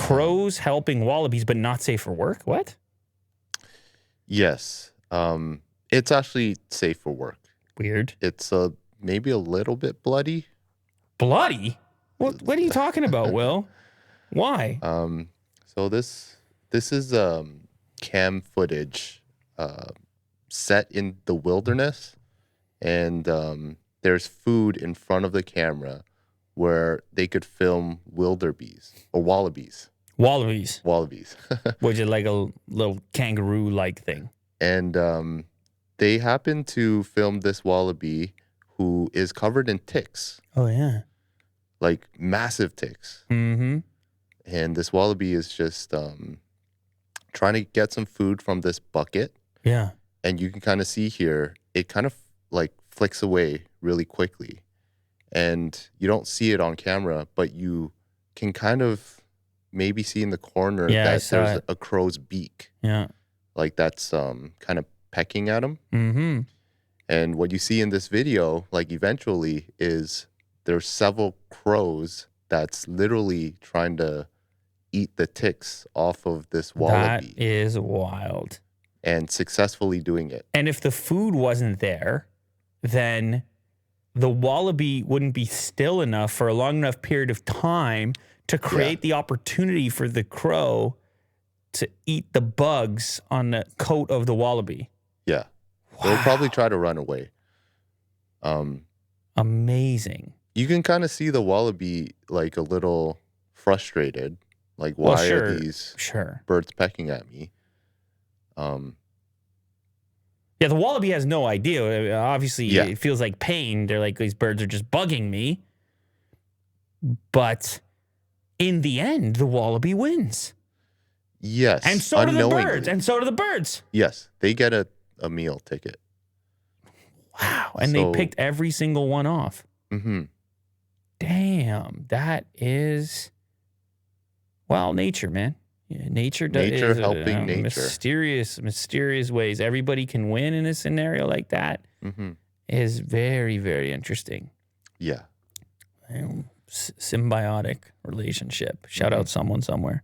Crows helping wallabies, but not safe for work? What? Yes. It's actually safe for work. Weird. It's maybe a little bit bloody. Bloody? What are you talking about, Will? Why? So this is cam footage set in the wilderness, and there's food in front of the camera where they could film wildebeest or wallabies. Wallabies. Wallabies. Which is like a little kangaroo-like thing. And they happen to film this wallaby who is covered in ticks. Oh, yeah. Like massive ticks. Mm-hmm. And this wallaby is just trying to get some food from this bucket. Yeah. And you can kind of see here, it kind of like flicks away really quickly. And you don't see it on camera, but you can kind of maybe see in the corner that there's a crow's beak. Yeah. Like that's kind of pecking at him. Mm-hmm. And what you see in this video, like eventually, is there's several crows that's literally trying to eat the ticks off of this wallaby. That is wild. And successfully doing it. And if the food wasn't there, then the wallaby wouldn't be still enough for a long enough period of time to create the opportunity for the crow to eat the bugs on the coat of the wallaby. Yeah. Wow. They'll probably try to run away. Amazing. You can kind of see the wallaby like a little frustrated. Like, why are these birds pecking at me? Yeah, the wallaby has no idea. Obviously, it feels like pain. They're like, these birds are just bugging me. But in the end, the wallaby wins. Yes. And so do the birds. And so do the birds. Yes. They get a meal ticket. Wow. And they picked every single one off. Mm-hmm. Damn. That is, well, nature, man. Yeah, nature helping nature. Mysterious ways. Everybody can win in a scenario like that. Mm-hmm. Is very, very interesting. Yeah. Symbiotic relationship. Shout out someone somewhere.